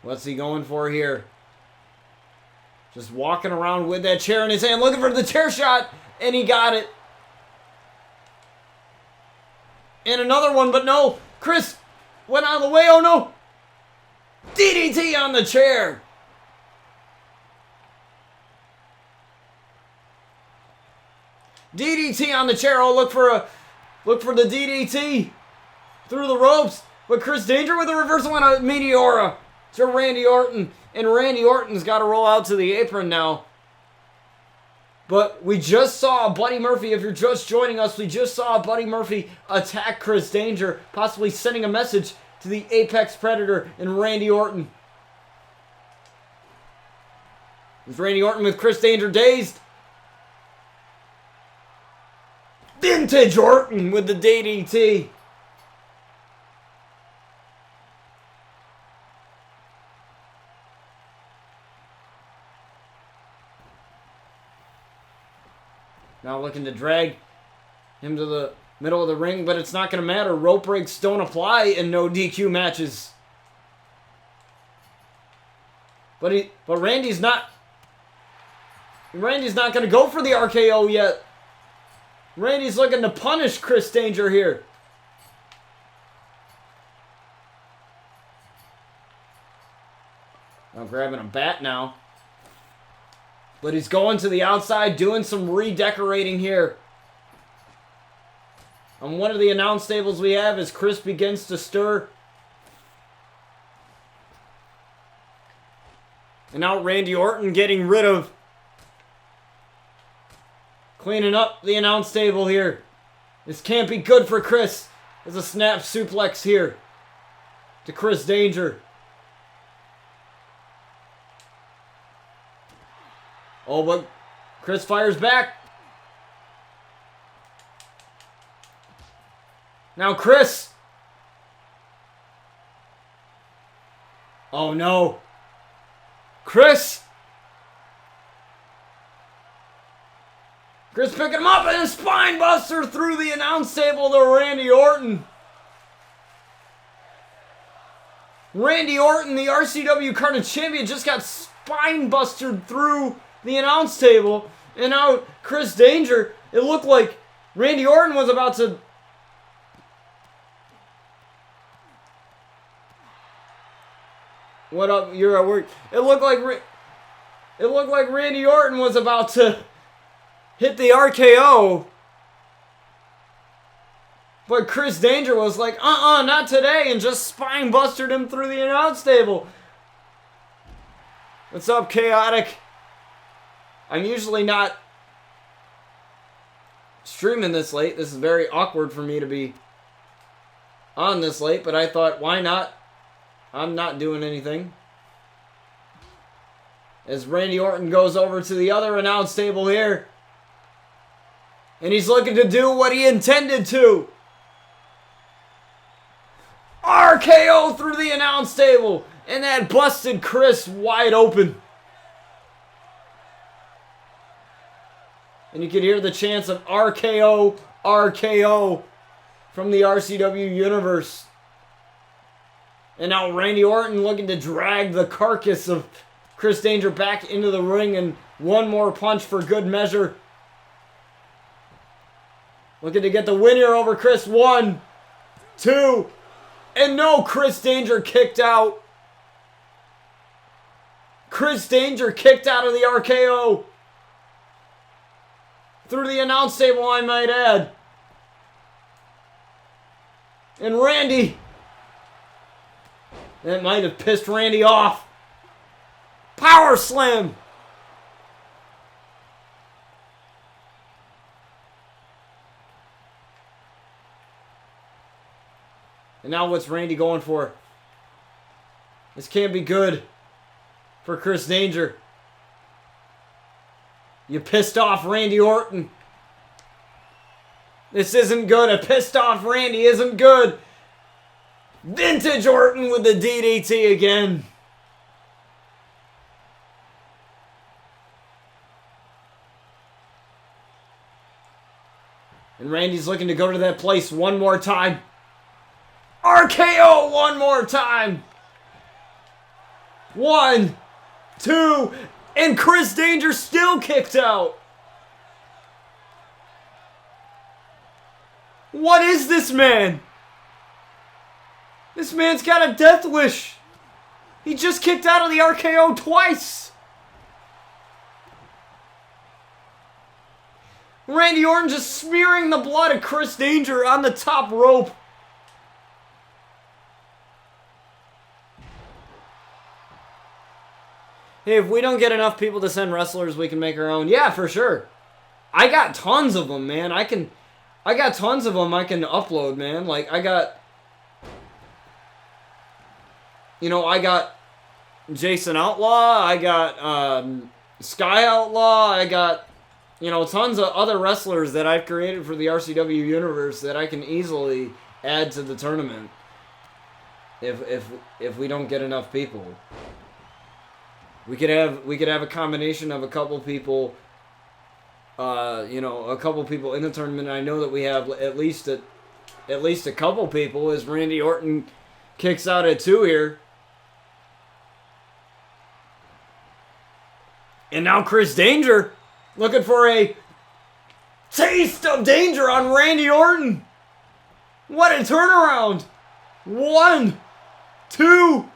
What's he going for here? Just walking around with that chair in his hand, looking for the chair shot, and he got it. And another one, but no. Chris went out of the way. Oh, no. DDT on the chair. DDT on the chair. Oh, look for the DDT through the ropes. But Chris Danger with a reversal on a Meteora to Randy Orton. And Randy Orton's got to roll out to the apron now. But we just saw Buddy Murphy, if you're just joining us, we just saw Buddy Murphy attack Chris Danger, possibly sending a message to the Apex Predator and Randy Orton. Is Randy Orton with Chris Danger dazed? Vintage Orton with the DDT. Now looking to drag him to the middle of the ring, but it's not going to matter. Rope breaks don't apply in no DQ matches. But Randy's not going to go for the RKO yet. Randy's looking to punish Chris Danger here. Now grabbing a bat now. But he's going to the outside, doing some redecorating here. On one of the announce tables we have as Chris begins to stir. And now Randy Orton getting rid of, cleaning up the announce table here. This can't be good for Chris. There's a snap suplex here to Chris Danger. Oh, but Chris fires back. Now Chris. Oh no. Chris picking him up and a spine buster through the announce table to Randy Orton. Randy Orton, the RCW Carnage champion, just got spine busted through the announce table. And now Chris Danger, it looked like Randy Orton was about to... What up? You're at work. It looked like Randy Orton was about to hit the RKO. But Chris Danger was like, not today, and just spine busted him through the announce table. What's up, Chaotic? I'm usually not streaming this late. This is very awkward for me to be on this late, but I thought, why not? I'm not doing anything. As Randy Orton goes over to the other announce table here. And he's looking to do what he intended to. RKO through the announce table. And that busted Chris wide open. And you can hear the chants of RKO, RKO from the RCW universe. And now Randy Orton looking to drag the carcass of Chris Danger back into the ring, and one more punch for good measure. Looking to get the win here over Chris. 1, 2, and no, Chris Danger kicked out. Chris Danger kicked out of the RKO. Through the announce table, I might add. And Randy, that might have pissed Randy off. Power slam. And now what's Randy going for? This can't be good for Chris Danger. You pissed off Randy Orton. This isn't good. A pissed off Randy isn't good. Vintage Orton with the DDT again. And Randy's looking to go to that place one more time. RKO one more time. 1, 2, and Chris Danger still kicked out. What is this man? This man's got a death wish. He just kicked out of the RKO twice. Randy Orton just smearing the blood of Chris Danger on the top rope. Hey, if we don't get enough people to send wrestlers, we can make our own. Yeah, for sure. I got tons of them, man. I got tons of them I can upload, man. Like, I got Jason Outlaw, I got Sky Outlaw, I got, tons of other wrestlers that I've created for the RCW universe that I can easily add to the tournament if we don't get enough people. We could have a combination of a couple people, a couple people in the tournament. I know that we have at least a couple people as Randy Orton kicks out at 2 here. And now Chris Danger looking for a taste of danger on Randy Orton. What a turnaround. 1, 2,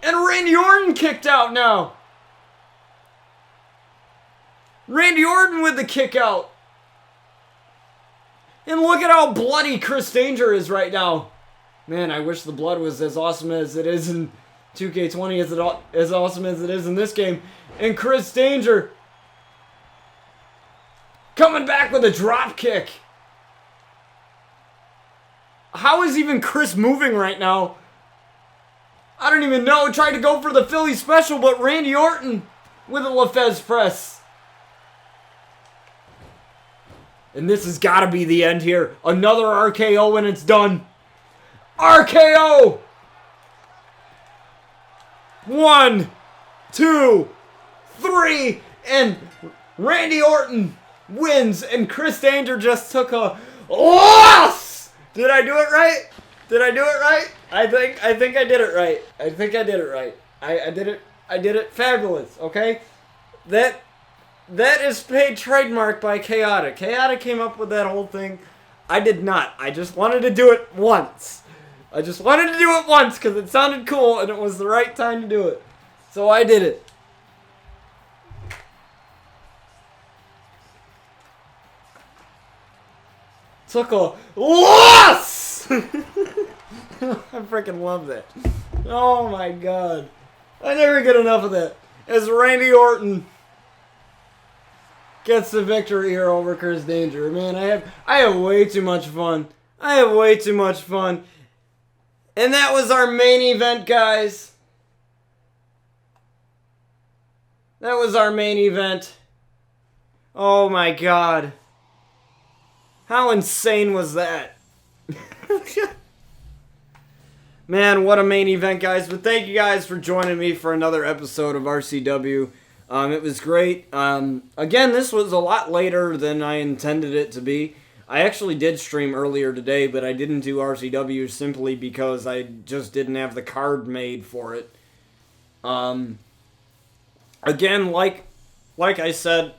and Randy Orton kicked out now. Randy Orton with the kick out. And look at how bloody Chris Danger is right now. Man, I wish the blood was as awesome as it is in 2K20 as awesome as it is in this game. And Chris Danger coming back with a drop kick. How is even Chris moving right now? I don't even know. Tried to go for the Philly special, but Randy Orton with a LaFez press. And this has got to be the end here. Another RKO and it's done. RKO! 1, 2, 3, and Randy Orton wins, and Chris Danger just took a loss! Did I do it right? I think I did it right. I did it fabulous, okay? That is paid trademark by Chaotic. Chaotic came up with that whole thing. I did not. I just wanted to do it once. Because it sounded cool and it was the right time to do it. So I did it. Took a loss! I freaking love that. Oh my god. I never get enough of that. As Randy Orton gets the victory here over Chris Danger. Man, I have way too much fun. And that was our main event, guys. That was our main event. Oh my god. How insane was that? Man, what a main event, guys. But thank you guys for joining me for another episode of RCW. It was great. Again, this was a lot later than I intended it to be. I actually did stream earlier today, but I didn't do RCW simply because I just didn't have the card made for it. Again, like I said,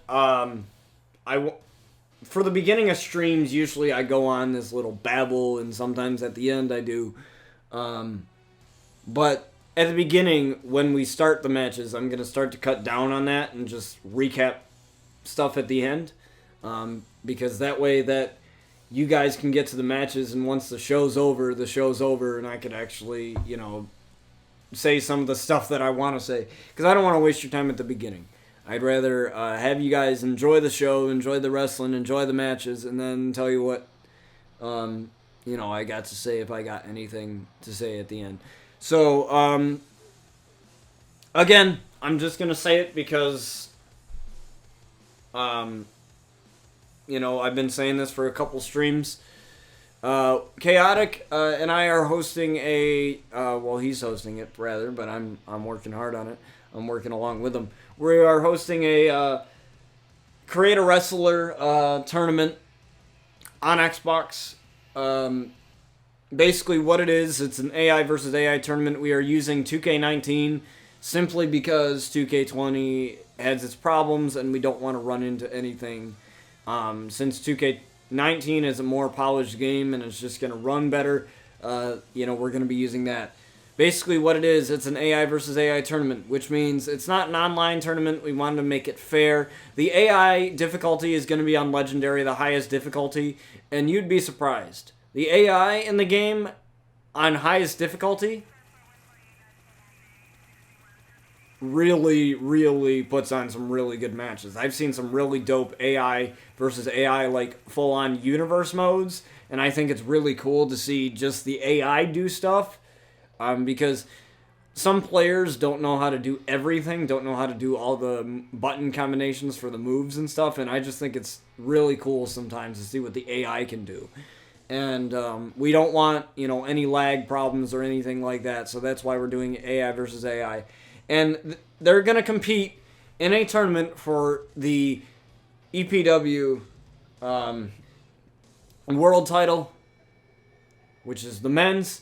for the beginning of streams, usually I go on this little babble, and sometimes at the end I do. But at the beginning, when we start the matches, I'm going to start to cut down on that and just recap stuff at the end. Because that way that you guys can get to the matches, and once the show's over, and I could actually, say some of the stuff that I want to say. Because I don't want to waste your time at the beginning. I'd rather have you guys enjoy the show, enjoy the wrestling, enjoy the matches, and then tell you what, I got to say if I got anything to say at the end. So, again, I'm just going to say it because, I've been saying this for a couple streams. Chaotic and I are hosting he's hosting it, rather, but I'm working hard on it. I'm working along with him. We are hosting a Create a Wrestler tournament on Xbox. Basically what it is, it's an AI versus AI tournament. We are using 2K19 simply because 2K20 has its problems and we don't want to run into anything. Since 2K19 is a more polished game and it's just going to run better, we're going to be using that. Basically what it is, it's an AI versus AI tournament, which means it's not an online tournament. We wanted to make it fair. The AI difficulty is going to be on Legendary, the highest difficulty, and you'd be surprised. The AI in the game on highest difficulty really, really puts on some really good matches. I've seen some really dope AI versus AI, like full-on universe modes, and I think it's really cool to see just the AI do stuff. Because some players don't know how to do everything, don't know how to do all the button combinations for the moves and stuff, and I just think it's really cool sometimes to see what the AI can do. And we don't want, any lag problems or anything like that, so that's why we're doing AI versus AI. And they're going to compete in a tournament for the EPW world title, which is the men's,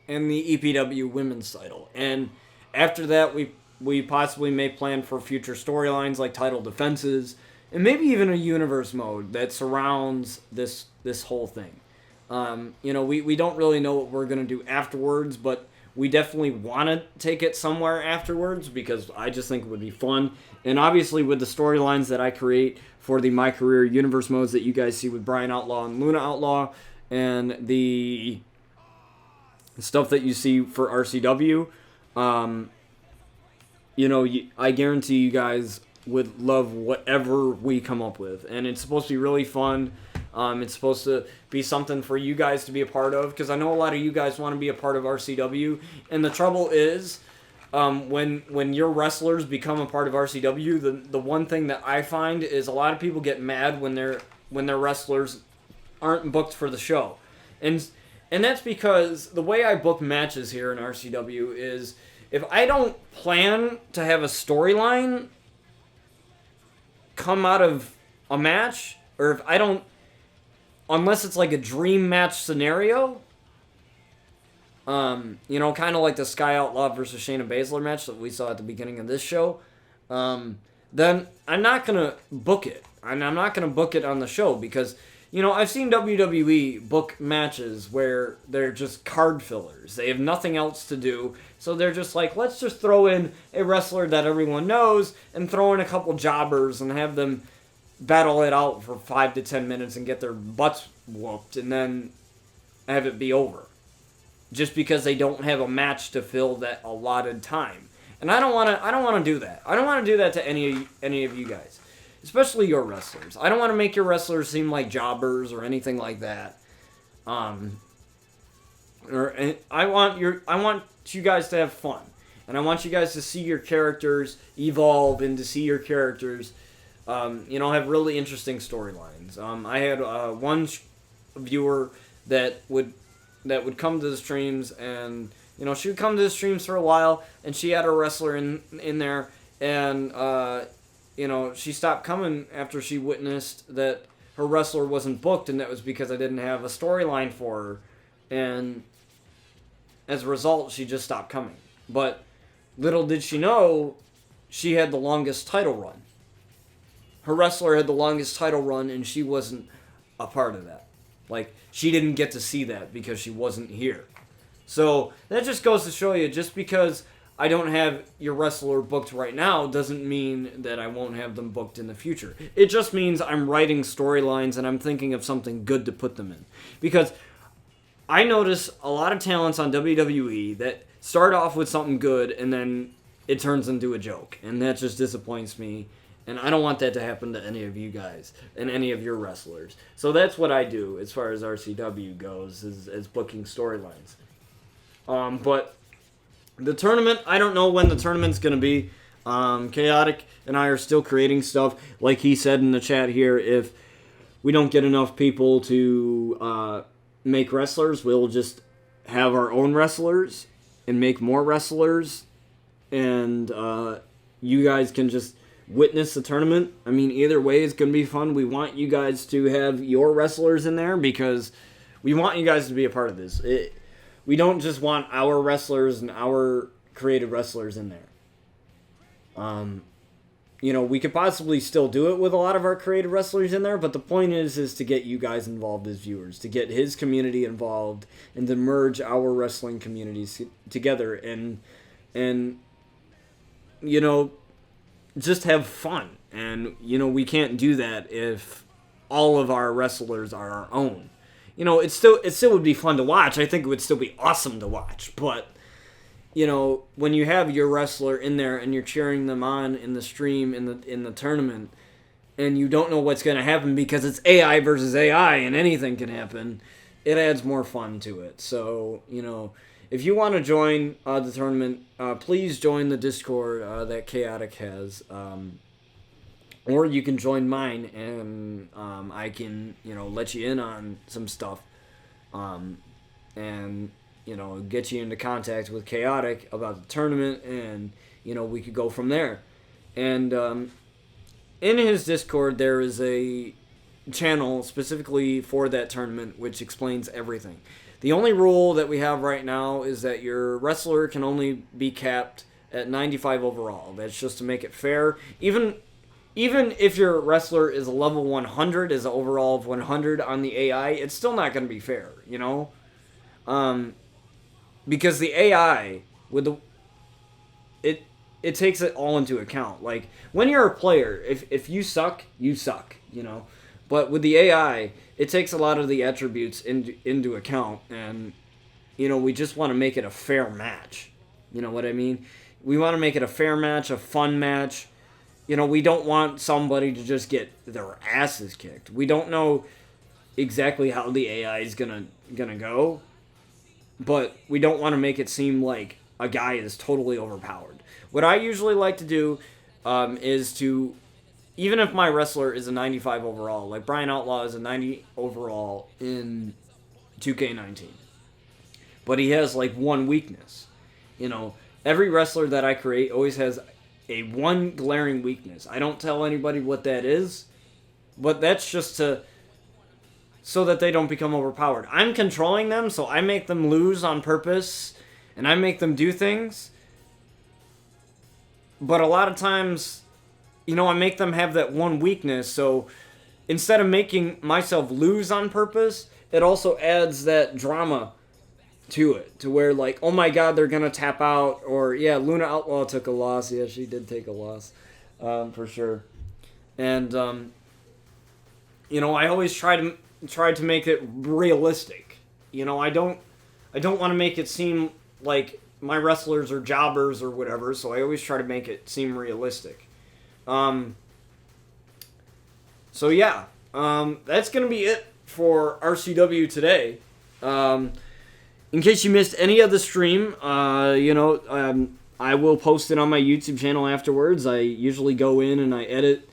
and the EPW women's title. And after that, we possibly may plan for future storylines like title defenses, and maybe even a universe mode that surrounds this whole thing. We don't really know what we're going to do afterwards, but we definitely want to take it somewhere afterwards because I just think it would be fun. And obviously with the storylines that I create for the My Career universe modes that you guys see with Brian Outlaw and Luna Outlaw, and the stuff that you see for RCW, I guarantee you guys would love whatever we come up with. And it's supposed to be really fun. It's supposed to be something for you guys to be a part of, because I know a lot of you guys want to be a part of RCW. And the trouble is, when your wrestlers become a part of RCW, the one thing that I find is a lot of people get mad when their wrestlers aren't booked for the show. And that's because the way I book matches here in RCW is if I don't plan to have a storyline come out of a match, or if I don't, unless it's like a dream match scenario, kind of like the Sky Outlaw versus Shayna Baszler match that we saw at the beginning of this show, then I'm not going to book it. And I'm not going to book it on the show because I've seen WWE book matches where they're just card fillers. They have nothing else to do, so they're just like, let's just throw in a wrestler that everyone knows and throw in a couple jobbers and have them battle it out for 5 to 10 minutes and get their butts whooped and then have it be over. Just because they don't have a match to fill that allotted time. And I don't want to do that. I don't want to do that to any of you guys. Especially your wrestlers. I don't want to make your wrestlers seem like jobbers or anything like that. I want you guys to have fun, and I want you guys to see your characters evolve and to see your characters, have really interesting storylines. I had one viewer that would come to the streams, and she would come to the streams for a while, and she had a wrestler in there, and she stopped coming after she witnessed that her wrestler wasn't booked, and that was because I didn't have a storyline for her. And as a result, she just stopped coming. But little did she know, she had the longest title run. Her wrestler had the longest title run, and she wasn't a part of that. Like, she didn't get to see that because she wasn't here. So that just goes to show you, just because I don't have your wrestler booked right now doesn't mean that I won't have them booked in the future. It just means I'm writing storylines and I'm thinking of something good to put them in. Because I notice a lot of talents on WWE that start off with something good and then it turns into a joke. And that just disappoints me. And I don't want that to happen to any of you guys and any of your wrestlers. So that's what I do as far as RCW goes, is booking storylines. But the tournament, I don't know when the tournament's going to be. Chaotic and I are still creating stuff. Like he said in the chat here, if we don't get enough people to make wrestlers, we'll just have our own wrestlers and make more wrestlers. And you guys can just witness the tournament. I mean, either way, it's going to be fun. We want you guys to have your wrestlers in there because we want you guys to be a part of this. We don't just want our wrestlers and our creative wrestlers in there. We could possibly still do it with a lot of our creative wrestlers in there, but the point is to get you guys involved as viewers, to get his community involved, and to merge our wrestling communities together, and just have fun. And we can't do that if all of our wrestlers are our own. It still would be fun to watch. I think it would still be awesome to watch, but when you have your wrestler in there and you're cheering them on in the stream in the tournament, and you don't know what's going to happen because it's AI versus AI and anything can happen, it adds more fun to it. So, if you want to join the tournament, please join the Discord that Chaotic has. Or you can join mine, and I can, let you in on some stuff. And get you into contact with Chaotic about the tournament, and, we could go from there. And in his Discord, there is a channel specifically for that tournament, which explains everything. The only rule that we have right now is that your wrestler can only be capped at 95 overall. That's just to make it fair. Even if your wrestler is a level 100, is an overall of 100 on the AI, it's still not going to be fair, because the AI it takes it all into account. Like, when you're a player, if you suck, you suck, But with the AI, it takes a lot of the attributes into account, and we just want to make it a fair match. You know what I mean? We want to make it a fair match, a fun match. We don't want somebody to just get their asses kicked. We don't know exactly how the AI is gonna go, but we don't want to make it seem like a guy is totally overpowered. What I usually like to do is to, even if my wrestler is a 95 overall, like Brian Outlaw is a 90 overall in 2K19, but he has like one weakness. Every wrestler that I create always has a one glaring weakness. I don't tell anybody what that is, but that's just so that they don't become overpowered. I'm controlling them, so I make them lose on purpose, and I make them do things. But a lot of times, I make them have that one weakness, so instead of making myself lose on purpose, it also adds that drama to it, to where, like, oh my god, they're gonna tap out, or, yeah, Luna Outlaw took a loss. Yeah, she did take a loss, for sure. And, I always try to make it realistic. I don't want to make it seem like my wrestlers are jobbers or whatever, so I always try to make it seem realistic. So yeah, that's gonna be it for RCW today. In case you missed any of the stream, I will post it on my YouTube channel afterwards. I usually go in and I edit.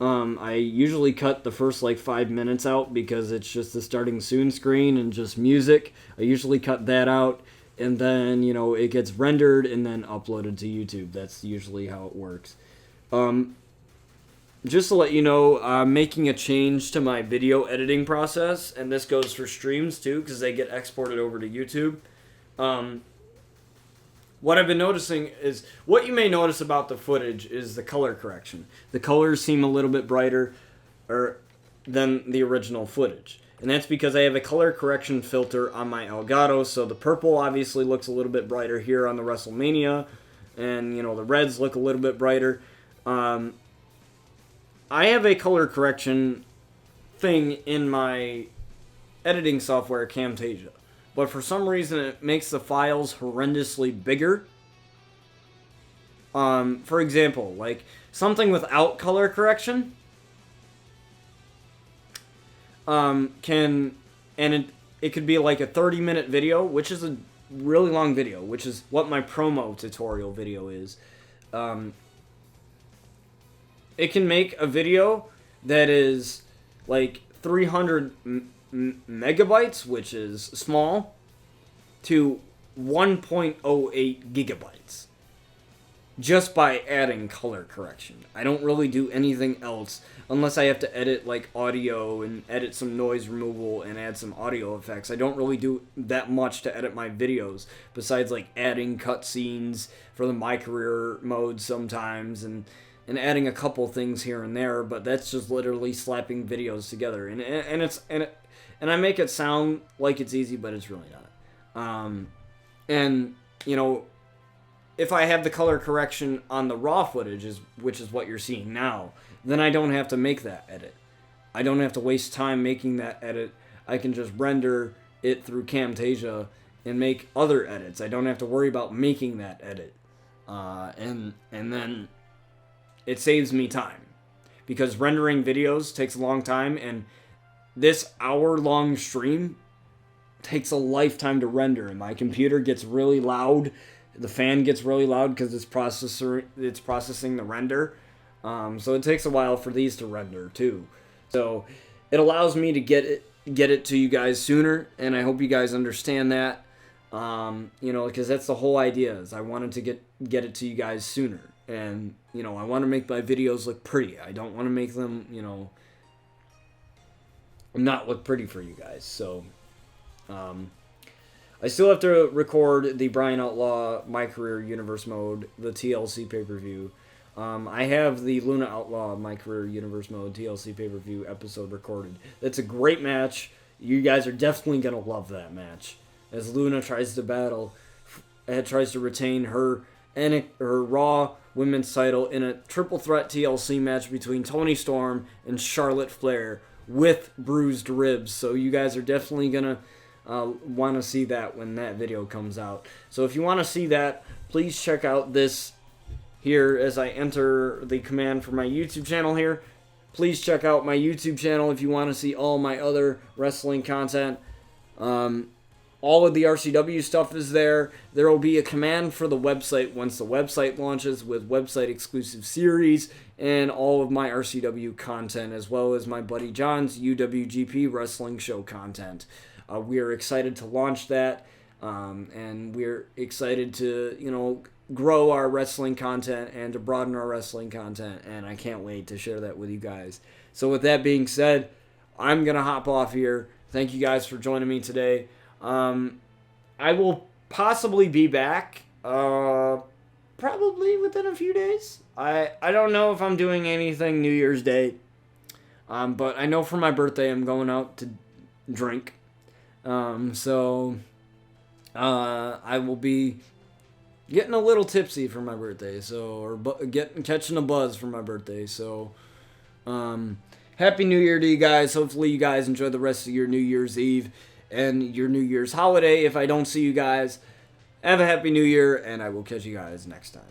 I usually cut the first 5 minutes out because it's just the starting soon screen and just music. I usually cut that out, and then, it gets rendered and then uploaded to YouTube. That's usually how it works. Just to let you know, I'm making a change to my video editing process, and this goes for streams too, because they get exported over to YouTube. What I've been noticing is, what you may notice about the footage is the color correction. The colors seem a little bit brighter than the original footage. And that's because I have a color correction filter on my Elgato, so the purple obviously looks a little bit brighter here on the WrestleMania, and, the reds look a little bit brighter. I have a color correction thing in my editing software, Camtasia. But for some reason, it makes the files horrendously bigger. For example, something without color correction it could be a 30-minute video, which is a really long video, which is what my promo tutorial video is. It can make a video that is 300 megabytes, which is small, to 1.08 gigabytes. just by adding color correction. I don't really do anything else unless I have to edit like audio and edit some noise removal and add some audio effects. I don't really do that much to edit my videos besides like adding cutscenes for the My Career mode sometimes and adding a couple things here and there, but that's just literally slapping videos together. And I make it sound like it's easy, but it's really not. And you know, if I have the color correction on the raw footage, which is what you're seeing now, then I don't have to make that edit. I don't have to waste time making that edit. I can just render it through Camtasia and make other edits. I don't have to worry about making that edit. And then it saves me time. Because rendering videos takes a long time, and this hour-long stream takes a lifetime to render, and my computer gets really loud. The fan gets really loud because it's processing the render. So it takes a while for these to render too. So it allows me to get it to you guys sooner, and I hope you guys understand that. You know, because that's the whole idea, is I wanted to get it to you guys sooner. And, you know, I want to make my videos look pretty. I don't want to make them, you know, not look pretty for you guys. So, I still have to record the Brian Outlaw My Career Universe Mode, the TLC pay-per-view. I have the Luna Outlaw My Career Universe Mode TLC pay-per-view episode recorded. That's a great match. You guys are definitely going to love that match. As Luna tries to retain her Raw Women's title in a triple threat TLC match between Toni Storm and Charlotte Flair with bruised ribs. So you guys are definitely going to want to see that when that video comes out. So if you want to see that, please check out this here as I enter the command for my YouTube channel here. Please check out my YouTube channel if you want to see all my other wrestling content. All of the RCW stuff is there. There will be a command for the website once the website launches with website exclusive series and all of my RCW content, as well as my buddy John's UWGP wrestling show content. We are excited to launch that, and we're excited to, you know, grow our wrestling content and to broaden our wrestling content, and I can't wait to share that with you guys. So with that being said, I'm going to hop off here. Thank you guys for joining me today. I will possibly be back, probably within a few days. I don't know if I'm doing anything New Year's Day, but I know for my birthday I'm going out to drink. So I will be getting a little tipsy for my birthday, or catching a buzz for my birthday. So, Happy New Year to you guys. Hopefully you guys enjoy the rest of your New Year's Eve and your New Year's holiday. If I don't see you guys, have a Happy New Year, and I will catch you guys next time.